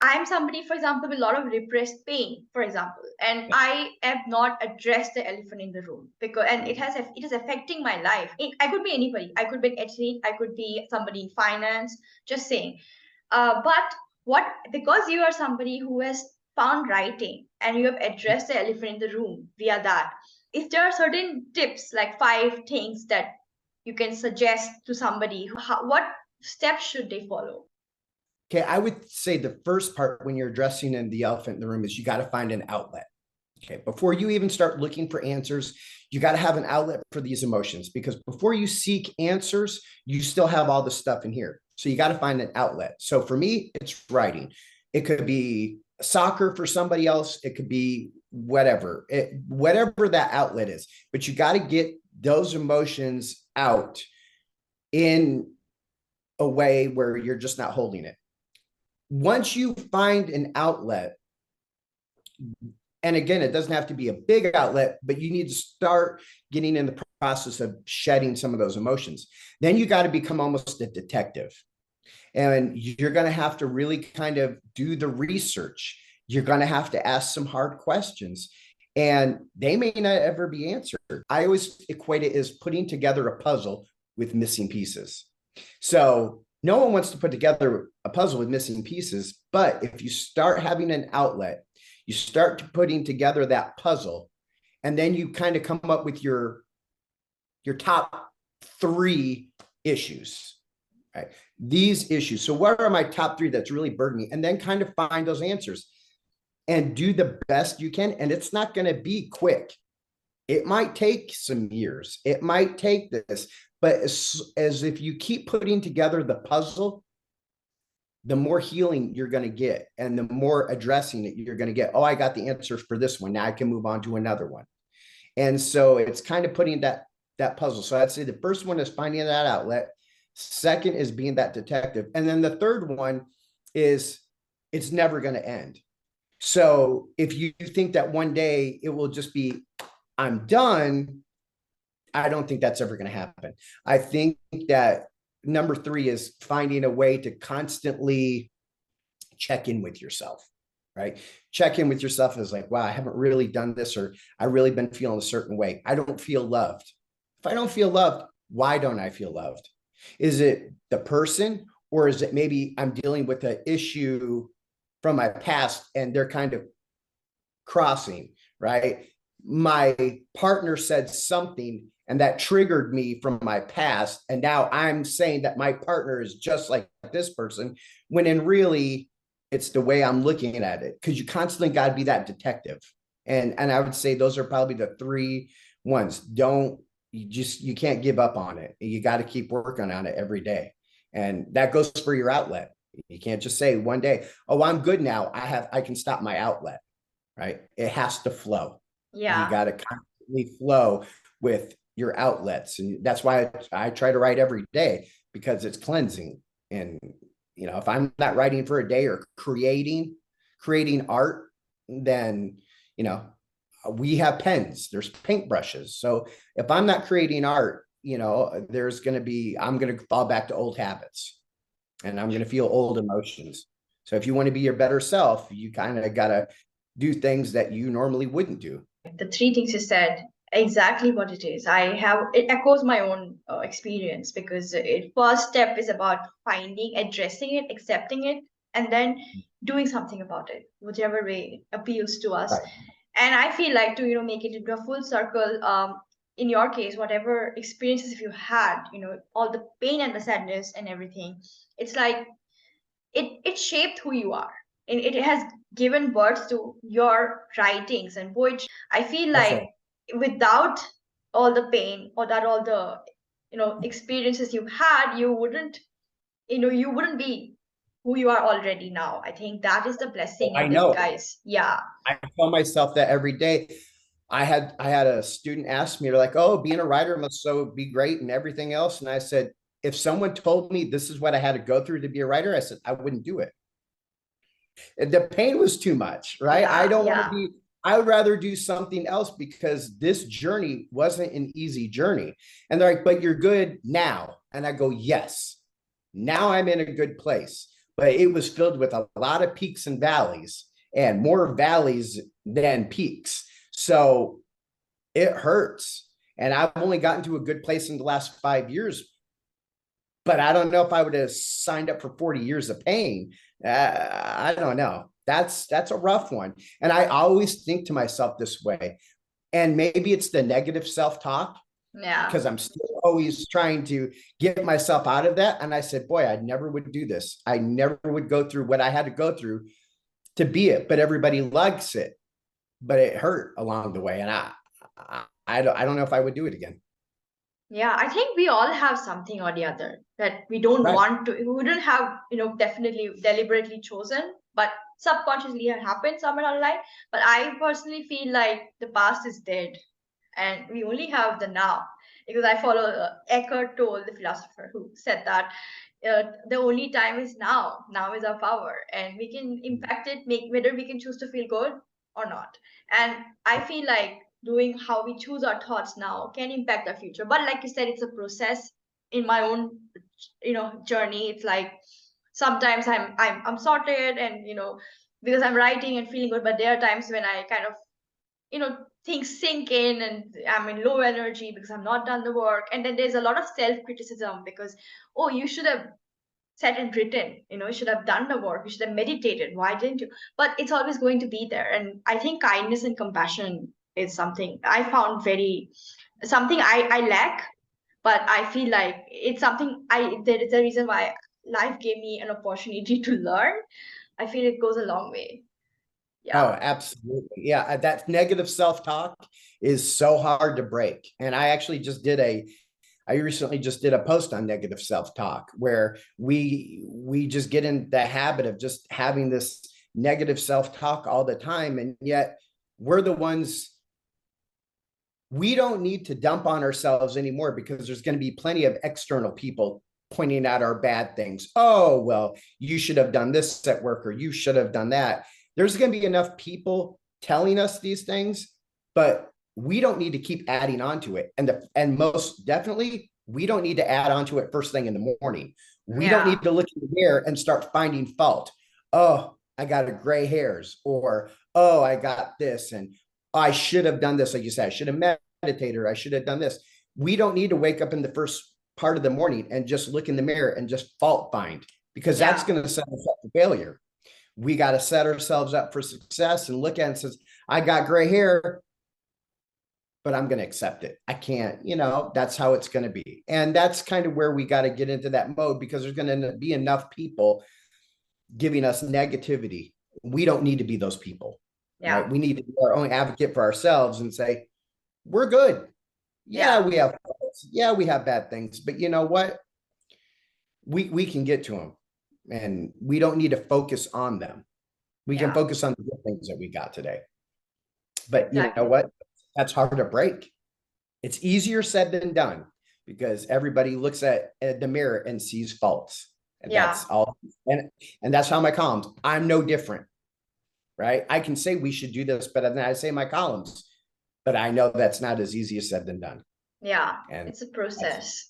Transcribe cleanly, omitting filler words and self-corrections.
I'm somebody, for example, with a lot of repressed pain, for example, and I have not addressed the elephant in the room because, and it is affecting my life. I could be anybody. I could be an athlete. I could be somebody in finance. Just saying. But what, because you are somebody who has found writing and you have addressed the elephant in the room via that, if there are certain tips, like 5 things that you can suggest to somebody, what steps should they follow? Okay, I would say the first part when you're addressing the elephant in the room is you got to find an outlet. Okay, before you even start looking for answers, you got to have an outlet for these emotions, because before you seek answers, you still have all the stuff in here. So you got to find an outlet. So for me, it's writing. It could be soccer for somebody else. It could be whatever, whatever that outlet is. But you got to get those emotions out in a way where you're just not holding it. Once you find an outlet, and again, it doesn't have to be a big outlet, but you need to start getting in the process of shedding some of those emotions. Then you got to become almost a detective. And you're going to have to really kind of do the research. You're going to have to ask some hard questions, and they may not ever be answered. I always equate it as putting together a puzzle with missing pieces. So no one wants to put together a puzzle with missing pieces, but if you start having an outlet, you start putting together that puzzle, and then you kind of come up with your top 3 issues, right? These issues. So what are my top 3 that's really burdening me? And then kind of find those answers and do the best you can. And it's not going to be quick. It might take some years. It might take this, but as if you keep putting together the puzzle, the more healing you're going to get, and the more addressing it you're going to get. Oh, I got the answers for this one. Now I can move on to another one. And so it's kind of putting that puzzle. So I'd say the first one is finding that outlet. Second is being that detective. And then the third one is it's never going to end. So if you think that one day it will just be, I'm done, I don't think that's ever going to happen. I think that number 3 is finding a way to constantly check in with yourself, right? Check in with yourself is like, wow, I haven't really done this, or I really been feeling a certain way. I don't feel loved. If I don't feel loved, why don't I feel loved? Is it the person, or is it maybe I'm dealing with an issue from my past and they're kind of crossing, right? My partner said something and that triggered me from my past, and now I'm saying that my partner is just like this person, when in really it's the way I'm looking at it, because you constantly got to be that detective. And I would say those are probably the 3 ones. You can't give up on it. You got to keep working on it every day. And that goes for your outlet. You can't just say one day, oh, I'm good now, I can stop my outlet, right? It has to flow. Yeah. You got to constantly flow with your outlets. And that's why I try to write every day, because it's cleansing. And, if I'm not writing for a day or creating art, then, we have pens, there's paintbrushes. So if I'm not creating art, there's going to be, I'm going to fall back to old habits, and I'm going to feel old emotions. So if you want to be your better self, you kind of got to do things that you normally wouldn't do. The 3 things you said, exactly what it is. It echoes my own experience, because first step is about finding, addressing it, accepting it, and then doing something about it, whichever way it appeals to us. Right. And I feel like to make it into a full circle, in your case, whatever experiences you had, all the pain and the sadness and everything, it's like it shaped who you are, and it has given birth to your writings and poetry. I feel like without all the pain, or that all the experiences you had, you wouldn't be who you are already now. I think that is the blessing I in know. disguise. Yeah. I tell myself that every day. I had a student ask me, they're like, oh, being a writer must so be great and everything else. And I said, if someone told me this is what I had to go through to be a writer, I said, I wouldn't do it. The pain was too much, right? Yeah, I don't yeah. want to be, I would rather do something else, because this journey wasn't an easy journey. And they're like, but you're good now. And I go, yes, now I'm in a good place. but it was filled with a lot of peaks and valleys, and more valleys than peaks. So it hurts. And I've only gotten to a good place in the last 5 years, but I don't know if I would have signed up for 40 years of pain. I don't know. That's a rough one. And I always think to myself this way, and maybe it's the negative self-talk, Yeah. because I'm still always trying to get myself out of that. And I said, boy, I never would do this. I never would go through what I had to go through to be it, but everybody likes it. But it hurt along the way. And I don't know if I would do it again. Yeah, I think we all have something or the other that we don't Right. want to, we wouldn't have, definitely deliberately chosen, but subconsciously it happened somewhere along the line. But I personally feel like the past is dead and we only have the now. Because I follow Eckhart Tolle, the philosopher, who said that the only time is now. Now is our power, and we can impact it, make whether we can choose to feel good or not. And I feel like doing how we choose our thoughts now can impact our future. But like you said, it's a process. In my own, journey, it's like sometimes I'm sorted, and because I'm writing and feeling good. But there are times when I kind of things sink in and I'm in low energy because I've not done the work. And then there's a lot of self-criticism because, oh, you should have sat and written, you should have done the work, you should have meditated. Why didn't you? But it's always going to be there. And I think kindness and compassion is something I found very something I lack, but I feel like it's something there is a reason why life gave me an opportunity to learn. I feel it goes a long way. Oh, Yeah. absolutely. Yeah. That negative self-talk is so hard to break. And I recently just did a post on negative self-talk where we just get in the habit of just having this negative self-talk all the time. And yet we're the ones, we don't need to dump on ourselves anymore because there's going to be plenty of external people pointing out our bad things. Oh, well, you should have done this at work, or you should have done that. There's going to be enough people telling us these things, but we don't need to keep adding on to it. And most definitely, we don't need to add on to it first thing in the morning. We don't Yeah. need to look in the mirror and start finding fault. Oh, I got a gray hairs, or oh, I got this, and I should have done this. Like you said, I should have meditated, or I should have done this. We don't need to wake up in the first part of the morning and just look in the mirror and just fault find, because that's Yeah. going to set us up for failure. We got to set ourselves up for success and look at it and says, I got gray hair, but I'm going to accept it. I can't, that's how it's going to be. And that's kind of where we got to get into that mode, because there's going to be enough people giving us negativity. We don't need to be those people, Yeah. right? We need to be our own advocate for ourselves and say, we're good. Yeah, Yeah. we have, yeah, we have bad things, but you know what? We can get to them, and we don't need to focus on them. We can Yeah. focus on the good things that we got today. But you know Exactly. what? That's hard to break. It's easier said than done, because everybody looks at the mirror and sees faults. And Yeah. that's all. And that's how my columns, I'm no different, right? I can say we should do this, but then I say my columns, but I know that's not as easy as said than done. Yeah. And It's a that's, process.